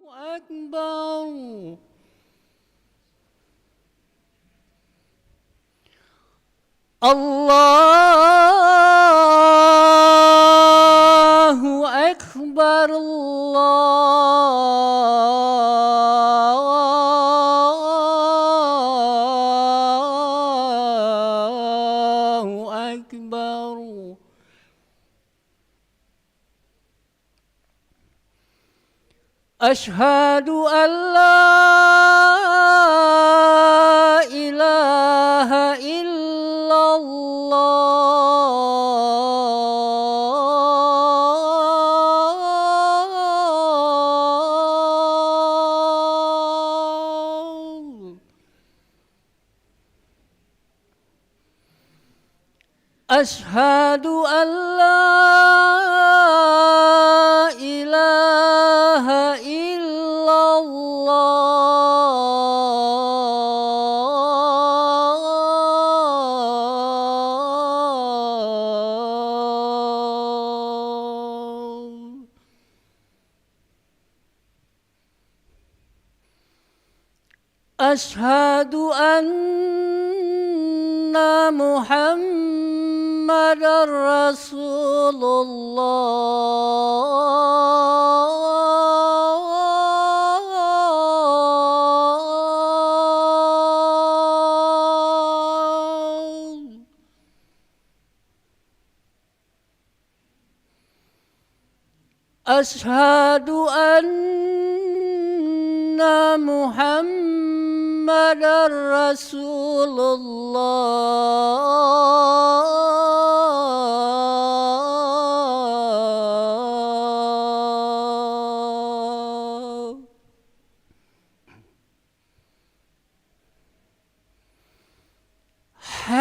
أكبر الله أكبر الله أكبر أشهد أن لا إله إلا الله أشهد أن لا إله إلا الله أشهد أن محمد رسول الله أشهد أن محمد رسول الله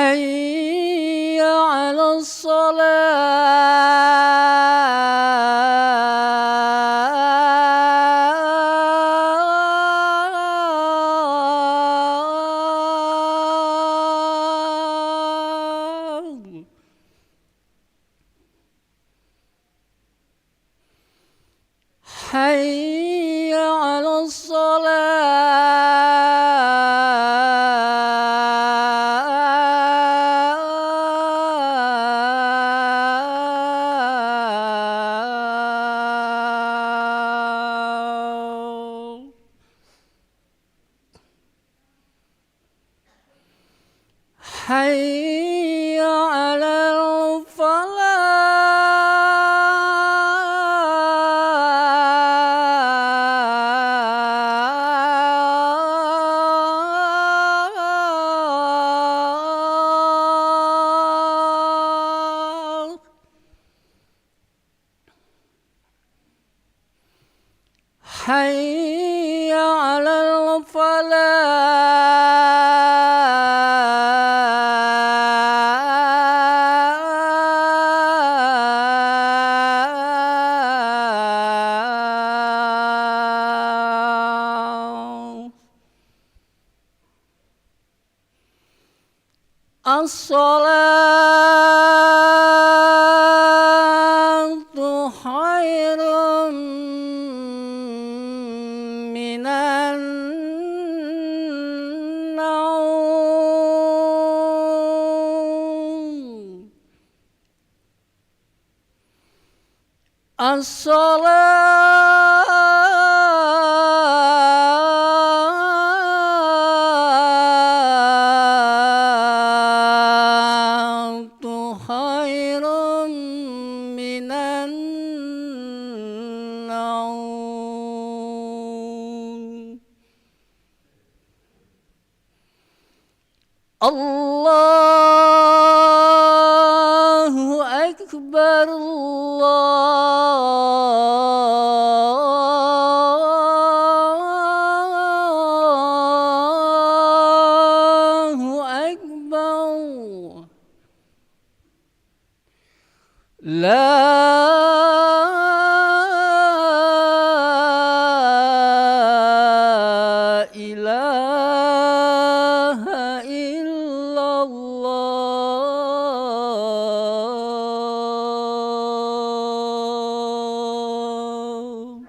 حي على الصلاة حي على الصلاة حي على الفلاح حي على الفلاح الصلاة خير من النوم الصلاة خير من النوم الله أكبر الله أكبر لا إله إلا الله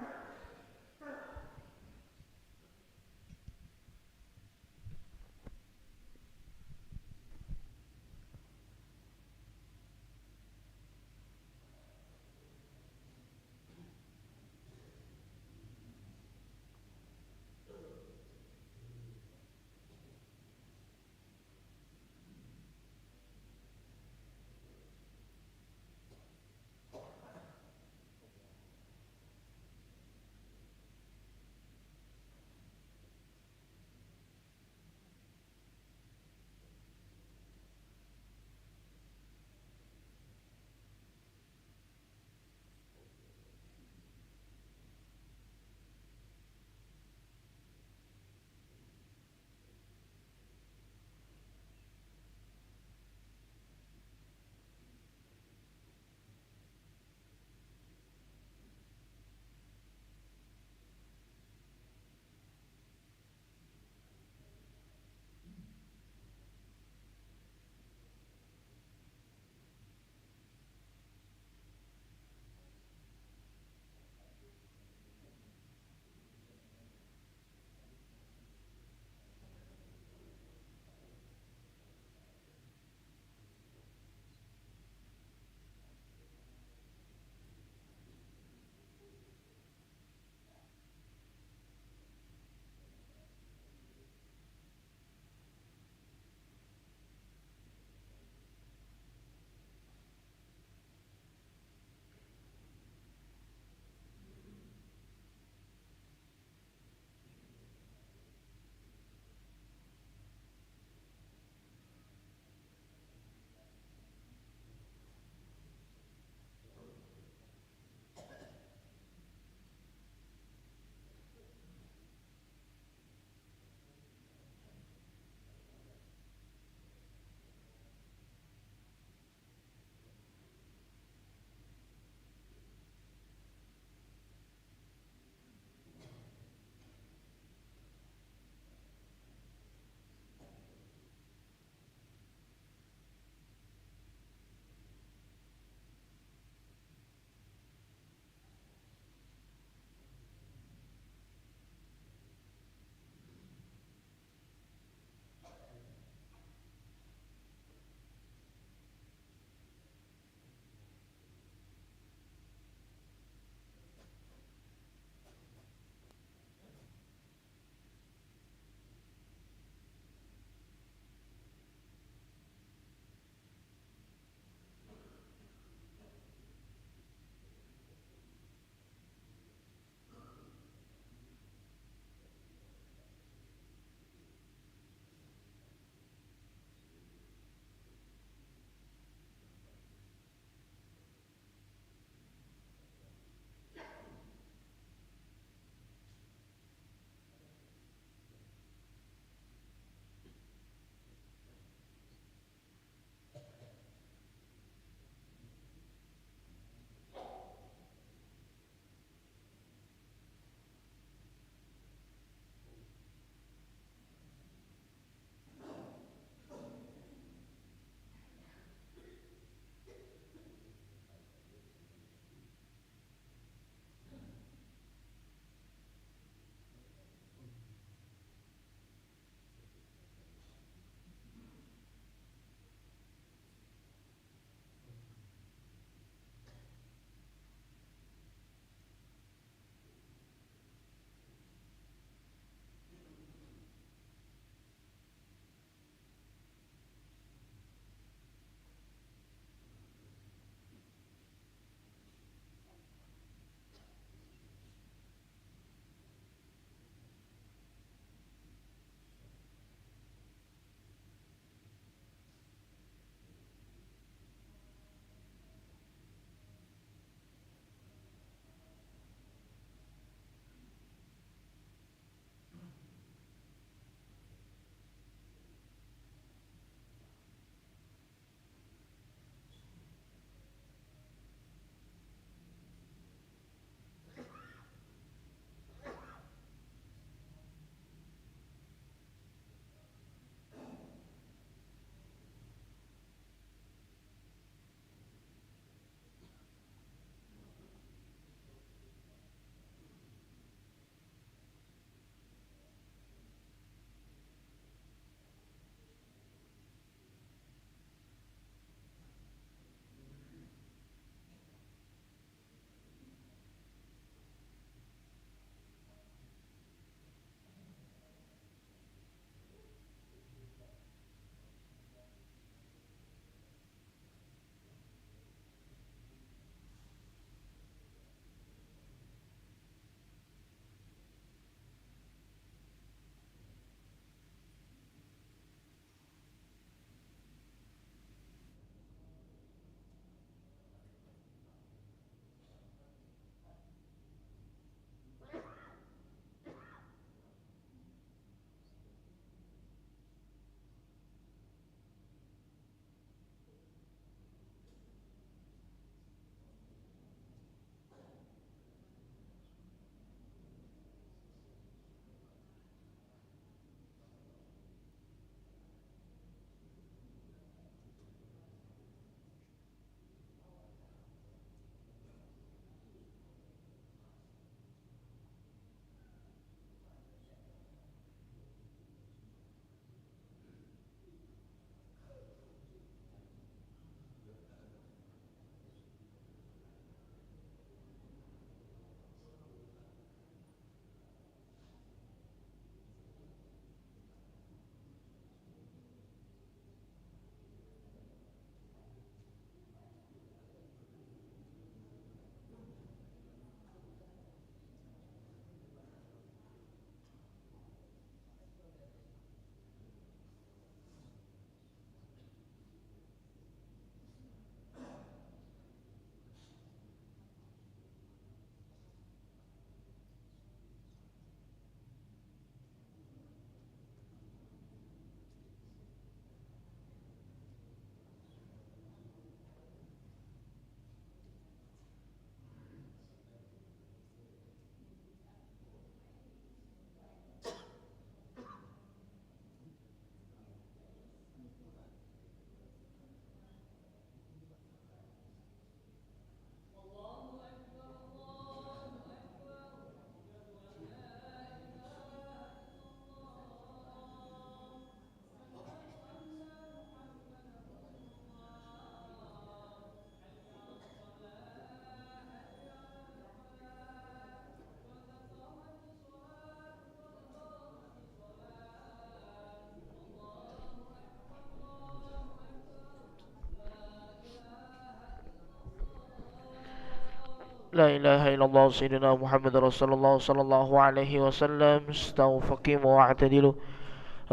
لا إله إلا الله سيدنا محمد رسول الله صلى الله عليه وسلم. استووا فقيموا واعتدلوا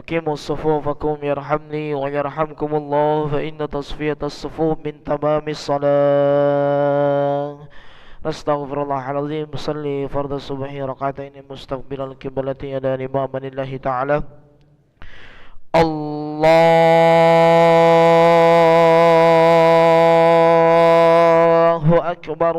أقيموا صفوفكم يرحمني ويرحمكم الله، فإن تصفية الصفوف من تمام الصلاة. نستغفر الله العظيم. صلي فرض الصبح ركعتين مستقبل القبلة يدان إماما لله تعالى. الله أكبر.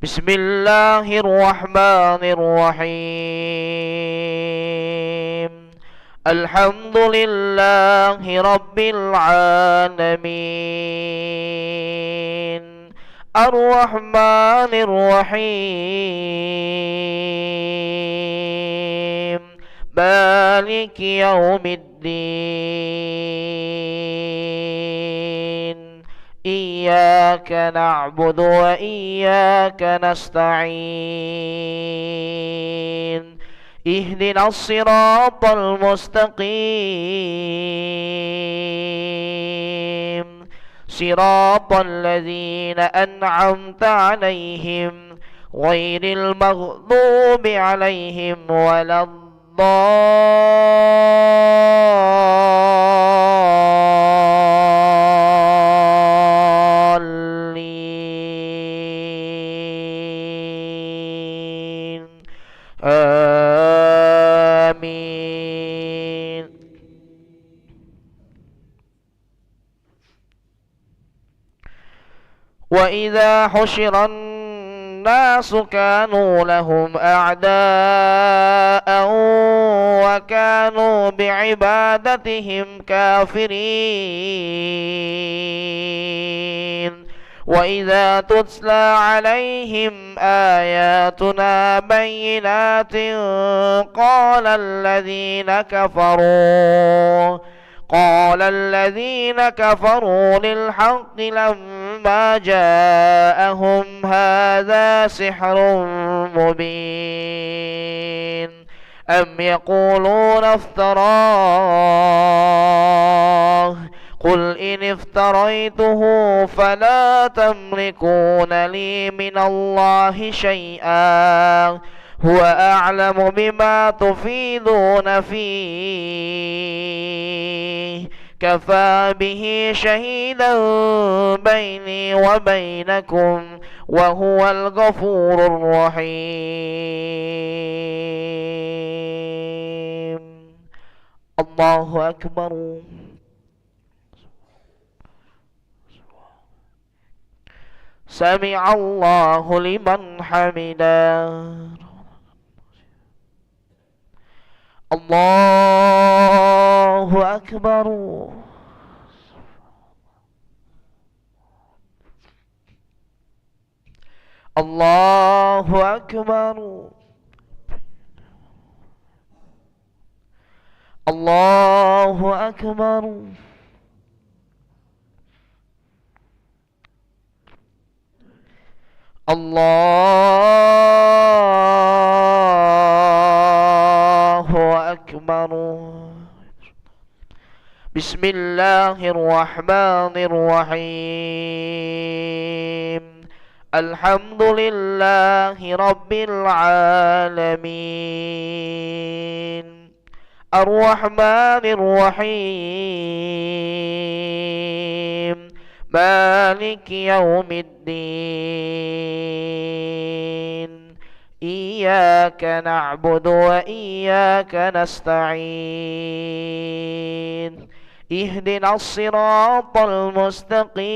بسم الله الرحمن الرحيم. الحمد لله رب العالمين، الرحمن الرحيم، مالك يوم الدين. إياك نعبد وإياك نستعين. اهدنا الصراط المستقيم، صراط الذين أنعمت عليهم غير المغضوب عليهم ولا الضالين. آمين. وإذا حشر الناس كانوا لهم أعداء وكانوا بعبادتهم كافرين. وإذا تتلى عليهم آياتنا بينات قال الذين كفروا للحق لما جاءهم هذا سحر مبين. أم يقولون افتراه، قل إن افتريته فلا تملكون لي من الله شيئا، هو أعلم بما تفيضون فيه، كفى به شهيدا بيني وبينكم وهو الغفور الرحيم. الله أكبر. سمع الله لمن حمده. الله أكبر. الله أكبر. الله أكبر. الله أكبر. بسم الله الرحمن الرحيم. الحمد لله رب العالمين، الرحمن الرحيم، مالك يوم الدين. إياك نعبد وإياك نستعين. اهدنا الصراط المستقيم،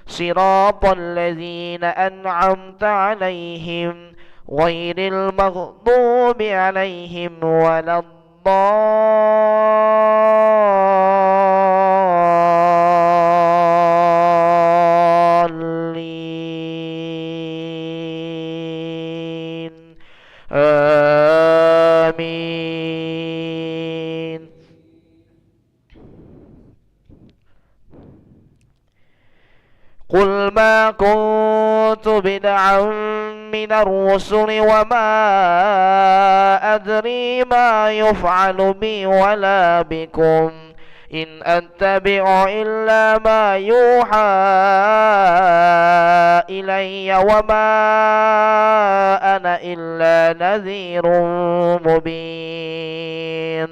صراط الذين أنعمت عليهم غير المغضوب عليهم ولا الضالين. آمين. قل ما كنت بدعا من الرسل وما أدري ما يفعل بي ولا بكم إن أتبع إلا ما يوحى إلي وما أنا إلا نذير مبين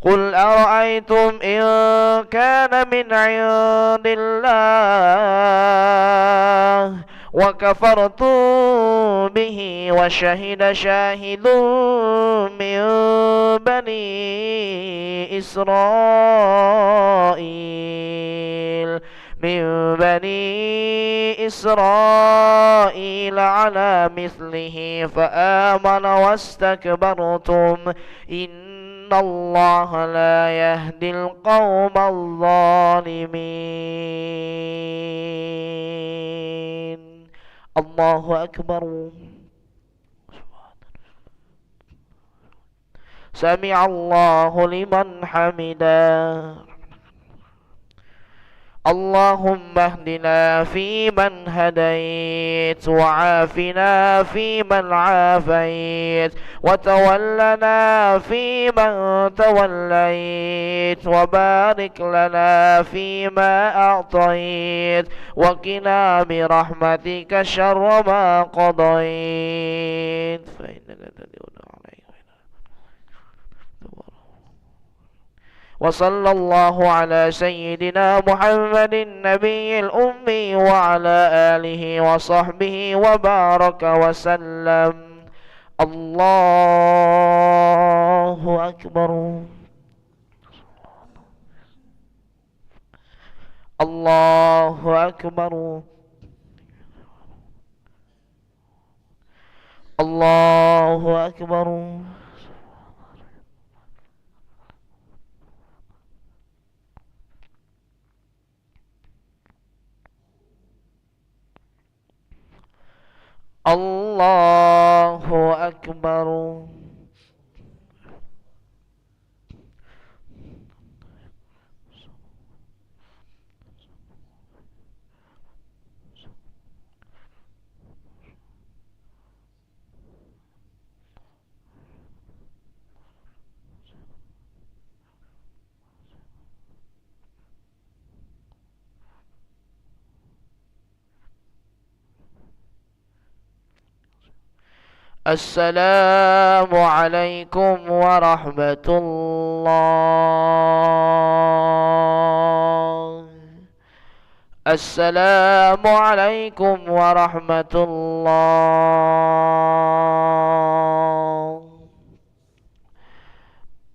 قل أرأيتم إن كان من عند الله وكفرتم به وشهد شاهد من بني إسرائيل على مثله فآمن واستكبرتم إن الله لا يهدي القوم الظالمين. الله أكبر. سمع الله لمن حمده. اللهم اهدنا فيمن هديت وعافنا فيمن عافيت وتولنا فيمن توليت وبارك لنا فيما أعطيت وقنا برحمتك شر ما قضيت فإنك تقدر عليه. وصلى الله على سيدنا محمد النبي الأمي وعلى آله وصحبه وبارك وسلم. الله أكبر. الله أكبر. الله أكبر. الله أكبر. السلام عليكم ورحمة الله. السلام عليكم ورحمة الله.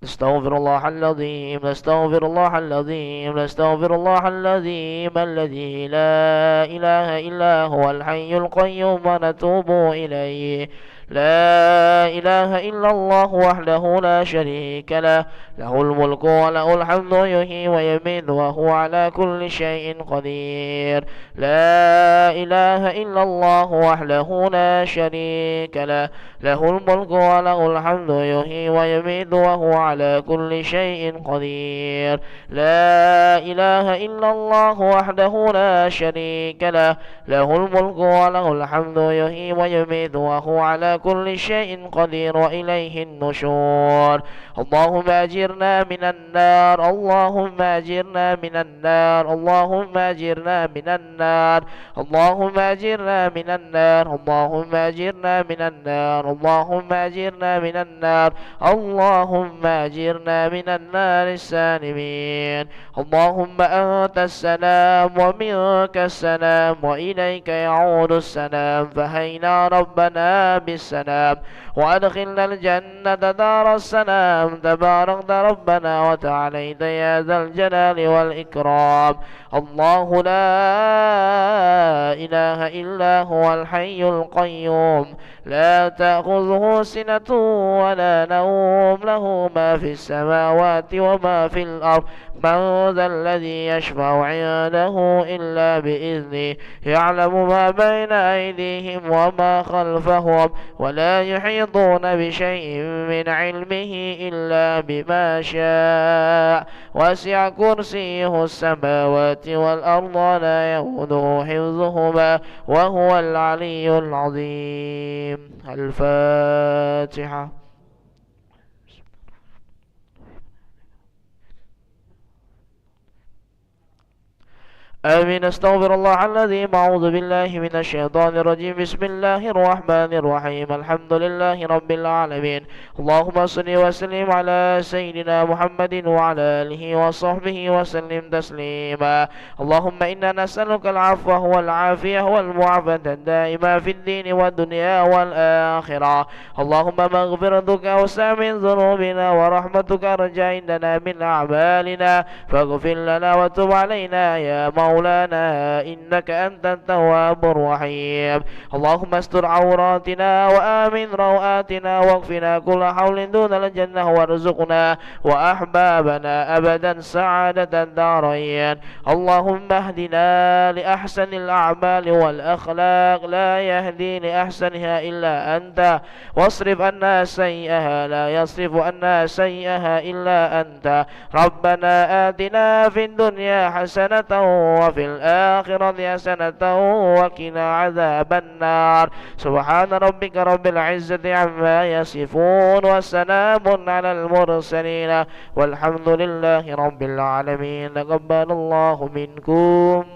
نستغفر الله العظيم. نستغفر الله العظيم. نستغفر الله العظيم الذي لا إله إلا هو الحي القيوم ونتوب إليه. لا إله إلا الله وحده لا شريك له له الملك وله الحمد يحيي ويميت وهو على كل شيء قدير. لا إله إلا الله وحده لا شريك له له الملك وله الحمد يحيي ويميت وهو على كل شيء قدير. لا إله إلا الله وحده لا شريك له له الملك وله الحمد يحيي ويميت وهو على كل شيء قدير وإليه النشور. اللهم أجرنا من النار. اللهم أجرنا من النار. اللهم أجرنا من النار. اللهم أجرنا من النار. اللهم أجرنا من النار. اللهم أجرنا من النار. اللهم أجرنا من النار السالمين. اللهم أنت السلام ومنك السلام وإليك يعود السلام فهينا ربنا بالسلام وأدخلنا الجنة دار السلام. تباركت ربنا وتعاليت يا ذا الجلال والإكرام. الله لا إله إلا هو الحي القيوم لا تأخذه سنة ولا نوم له ما في السماوات وما في الأرض. من ذا الذي يشفع عنده إلا بإذنه يعلم ما بين أيديهم وما خلفهم ولا يحيط يحيطون بشيء من علمه إلا بما شاء وسع كرسيه السماوات والأرض لا يؤوده حفظهما وهو العلي العظيم. الفاتحة. آمين. استغفر الله الذي أعوذ بالله من الشيطان الرجيم. بسم الله الرحمن الرحيم. الحمد لله رب العالمين. اللهم صل وسلم على سيدنا محمد وعلى آله وصحبه وسلم تسليما. اللهم إنا نسألك العفو والعافية والمعافاة الدائمة في الدين والدنيا والآخرة. اللهم مغفرتك أوسع من ذنوبنا ورحمتك أرجى عندنا من أعمالنا فاغفر لنا وتب علينا يا مولانا إنك أنت التواب الرحيم. اللهم استر عوراتنا وآمن روآتنا واكفنا كل حول دون الجنة وارزقنا وأحبابنا أبدا سعادة الدارين. اللهم اهدنا لأحسن الأعمال والأخلاق لا يهدي لأحسنها إلا أنت واصرف عنا سيئها لا يصرف عنا سيئها إلا أنت. ربنا آتنا في الدنيا حسنة وفي الآخرة حسنة وقنا عذاب النار. سبحان ربك رب العزة عما يصفون وسلام على المرسلين والحمد لله رب العالمين. تقبل الله منكم.